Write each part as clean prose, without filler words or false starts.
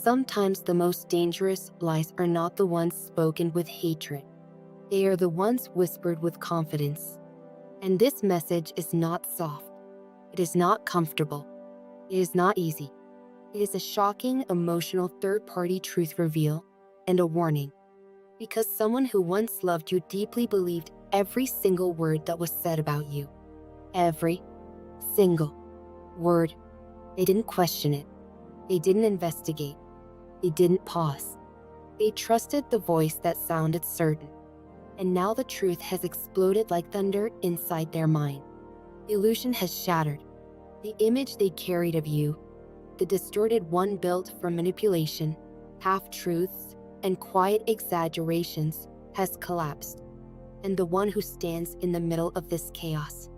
Sometimes the most dangerous lies are not the ones spoken with hatred. They are the ones whispered with confidence. And this message is not soft. It is not comfortable. It is not easy. It is a shocking, emotional third-party truth reveal and a warning. Because someone who once loved you deeply believed every single word that was said about you. Every single word. They didn't question it. They didn't investigate. They didn't pause. They trusted the voice that sounded certain. And now the truth has exploded like thunder inside their mind. The illusion has shattered. The image they carried of you, the distorted one built from manipulation, half-truths, and quiet exaggerations, has collapsed. And the one who stands in the middle of this chaos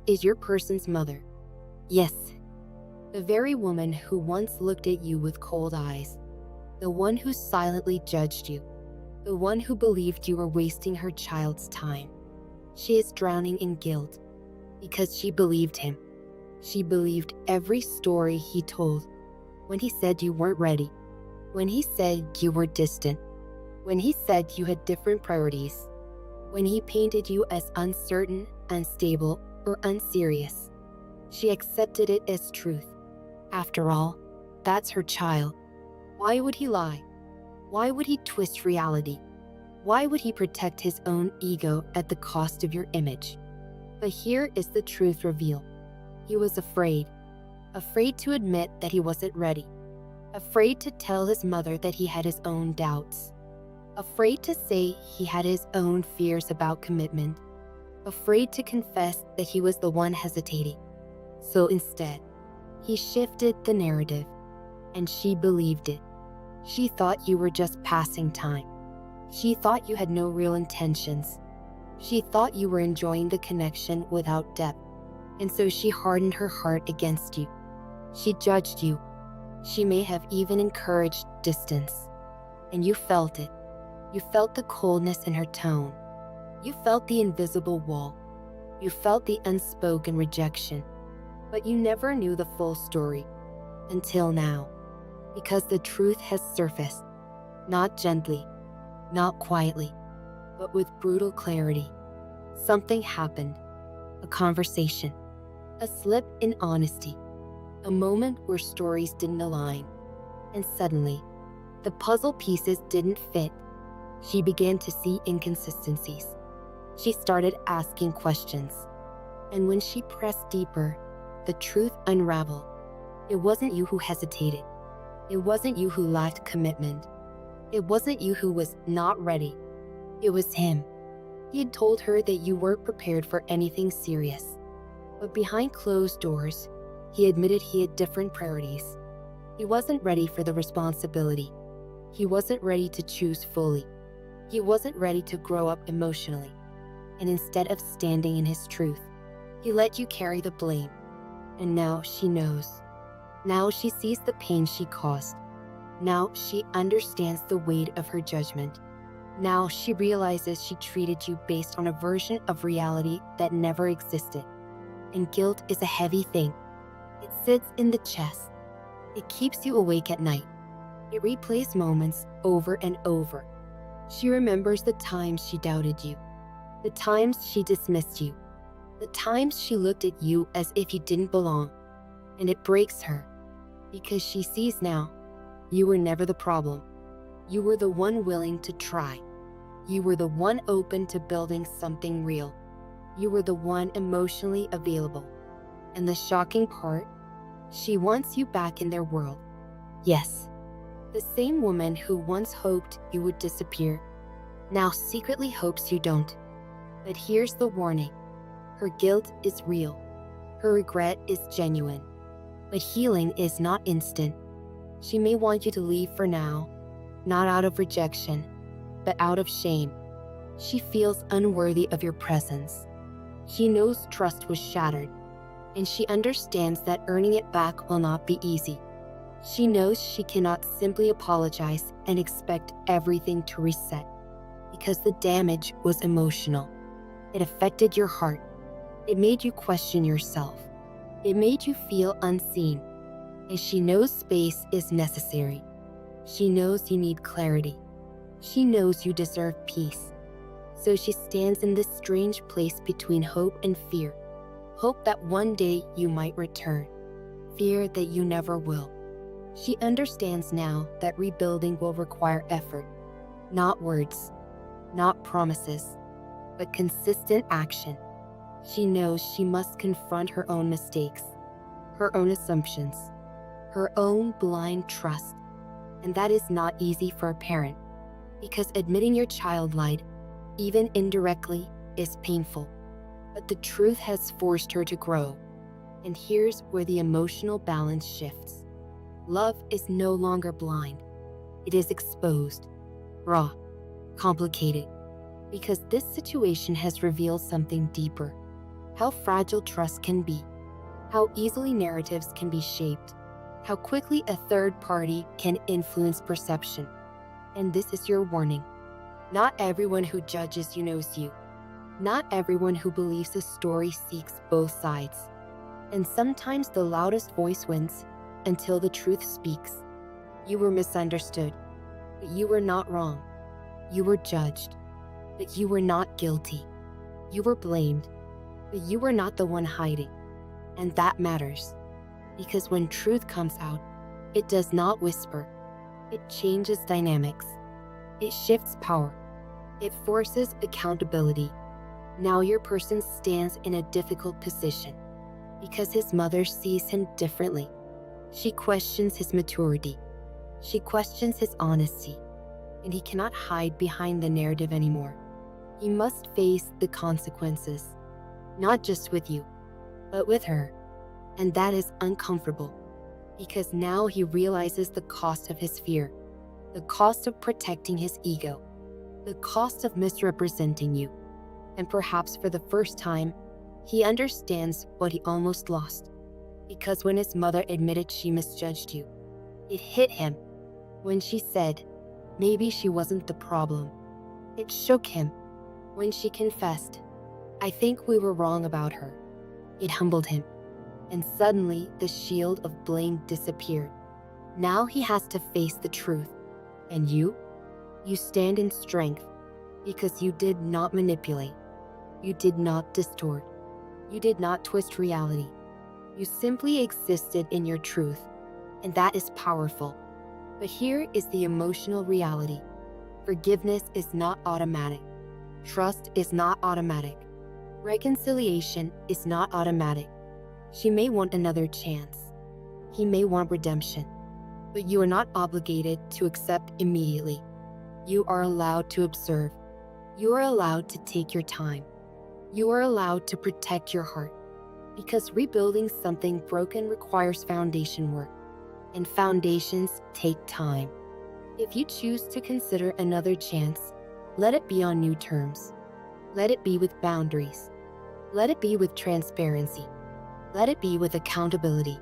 is your person's mother. Yes, the very woman who once looked at you with cold eyes, the one who silently judged you, the one who believed you were wasting her child's time. She is drowning in guilt because she believed him. She believed every story he told. When he said you weren't ready, when he said you were distant, when he said you had different priorities, when he painted you as uncertain, unstable, or unserious. She accepted it as truth. After all, that's her child. Why would he lie? Why would he twist reality? Why would he protect his own ego at the cost of your image? But here is the truth revealed. He was afraid to admit that he wasn't ready, afraid to tell his mother that he had his own doubts, afraid to say he had his own fears about commitment, afraid to confess that he was the one hesitating. So instead, he shifted the narrative, and she believed it. She thought you were just passing time. She thought you had no real intentions. She thought you were enjoying the connection without depth. And so she hardened her heart against you. She judged you. She may have even encouraged distance. And you felt it. You felt the coldness in her tone. You felt the invisible wall. You felt the unspoken rejection. But you never knew the full story. Until now. Because the truth has surfaced. Not gently. Not quietly. But with brutal clarity. Something happened. A conversation. A slip in honesty. A moment where stories didn't align. And suddenly, the puzzle pieces didn't fit. She began to see inconsistencies. She started asking questions. And when she pressed deeper, the truth unraveled. It wasn't you who hesitated. It wasn't you who lacked commitment. It wasn't you who was not ready. It was him. He had told her that you weren't prepared for anything serious. But behind closed doors, he admitted he had different priorities. He wasn't ready for the responsibility. He wasn't ready to choose fully. He wasn't ready to grow up emotionally. And instead of standing in his truth, he let you carry the blame. And now she knows. Now she sees the pain she caused. Now she understands the weight of her judgment. Now she realizes she treated you based on a version of reality that never existed. And guilt is a heavy thing. It sits in the chest. It keeps you awake at night. It replays moments over and over. She remembers the times she doubted you, the times she dismissed you, the times she looked at you as if you didn't belong. And it breaks her, because she sees now, you were never the problem. You were the one willing to try. You were the one open to building something real. You were the one emotionally available. And the shocking part, she wants you back in their world. Yes, the same woman who once hoped you would disappear, now secretly hopes you don't. But here's the warning. Her guilt is real. Her regret is genuine. But healing is not instant. She may want you to leave for now, not out of rejection, but out of shame. She feels unworthy of your presence. She knows trust was shattered, and she understands that earning it back will not be easy. She knows she cannot simply apologize and expect everything to reset, because the damage was emotional. It affected your heart. It made you question yourself. It made you feel unseen, and she knows space is necessary. She knows you need clarity. She knows you deserve peace. So she stands in this strange place between hope and fear. Hope that one day you might return. Fear that you never will. She understands now that rebuilding will require effort. Not words, not promises, but consistent action. She knows she must confront her own mistakes, her own assumptions, her own blind trust. And that is not easy for a parent, because admitting your child lied, even indirectly, is painful. But the truth has forced her to grow. And here's where the emotional balance shifts. Love is no longer blind. It is exposed, raw, complicated, because this situation has revealed something deeper. How fragile trust can be, how easily narratives can be shaped, how quickly a third party can influence perception. And this is your warning. Not everyone who judges you knows you. Not everyone who believes a story seeks both sides. And sometimes the loudest voice wins until the truth speaks. You were misunderstood, but you were not wrong. You were judged, but you were not guilty. You were blamed, but you were not the one hiding. And that matters, because when truth comes out, it does not whisper. It changes dynamics. It shifts power. It forces accountability. Now your person stands in a difficult position, because his mother sees him differently. She questions his maturity. She questions his honesty. And he cannot hide behind the narrative anymore. He must face the consequences, not just with you, but with her. And that is uncomfortable, because now he realizes the cost of his fear, the cost of protecting his ego, the cost of misrepresenting you. And perhaps for the first time, he understands what he almost lost. Because when his mother admitted she misjudged you, it hit him. When she said, maybe she wasn't the problem, it shook him. When she confessed, I think we were wrong about her, it humbled him. And suddenly the shield of blame disappeared. Now he has to face the truth. And you stand in strength, because you did not manipulate. You did not distort. You did not twist reality. You simply existed in your truth, and that is powerful. But here is the emotional reality. Forgiveness is not automatic. Trust is not automatic. Reconciliation is not automatic. She may want another chance. He may want redemption. But you are not obligated to accept immediately. You are allowed to observe. You are allowed to take your time. You are allowed to protect your heart. Because rebuilding something broken requires foundation work. And foundations take time. If you choose to consider another chance, let it be on new terms. Let it be with boundaries. Let it be with transparency. Let it be with accountability.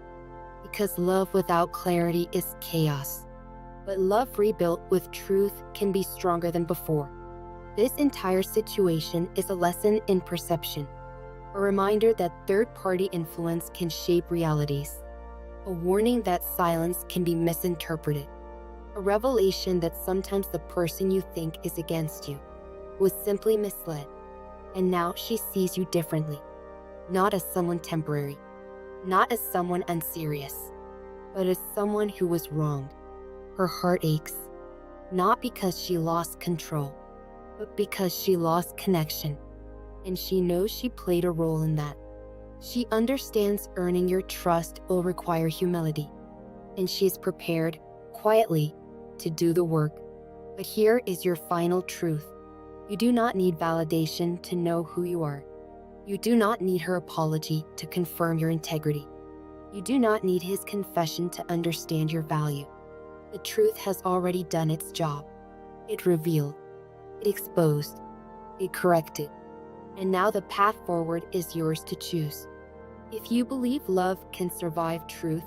Because love without clarity is chaos. But love rebuilt with truth can be stronger than before. This entire situation is a lesson in perception. A reminder that third-party influence can shape realities. A warning that silence can be misinterpreted. A revelation that sometimes the person you think is against you was simply misled. And now she sees you differently. Not as someone temporary. Not as someone unserious. But as someone who was wronged. Her heart aches. Not because she lost control, but because she lost connection. And she knows she played a role in that. She understands earning your trust will require humility. And she is prepared, quietly, to do the work. But here is your final truth. You do not need validation to know who you are. You do not need her apology to confirm your integrity. You do not need his confession to understand your value. The truth has already done its job. It revealed. It exposed. It corrected. And now the path forward is yours to choose. If you believe love can survive truth,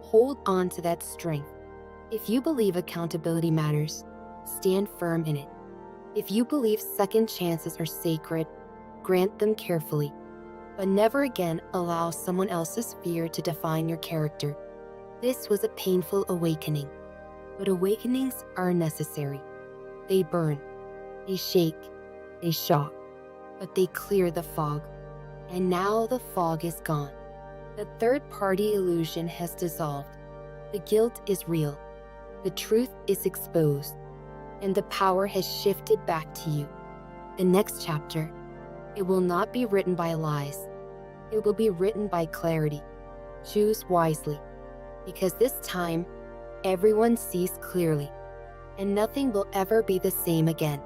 hold on to that strength. If you believe accountability matters, stand firm in it. If you believe second chances are sacred, grant them carefully. But never again allow someone else's fear to define your character. This was a painful awakening. But awakenings are necessary. They burn, they shake, they shock, but they clear the fog. And now the fog is gone. The third-party illusion has dissolved. The guilt is real. The truth is exposed. And the power has shifted back to you. The next chapter, it will not be written by lies. It will be written by clarity. Choose wisely, because this time, everyone sees clearly, and nothing will ever be the same again.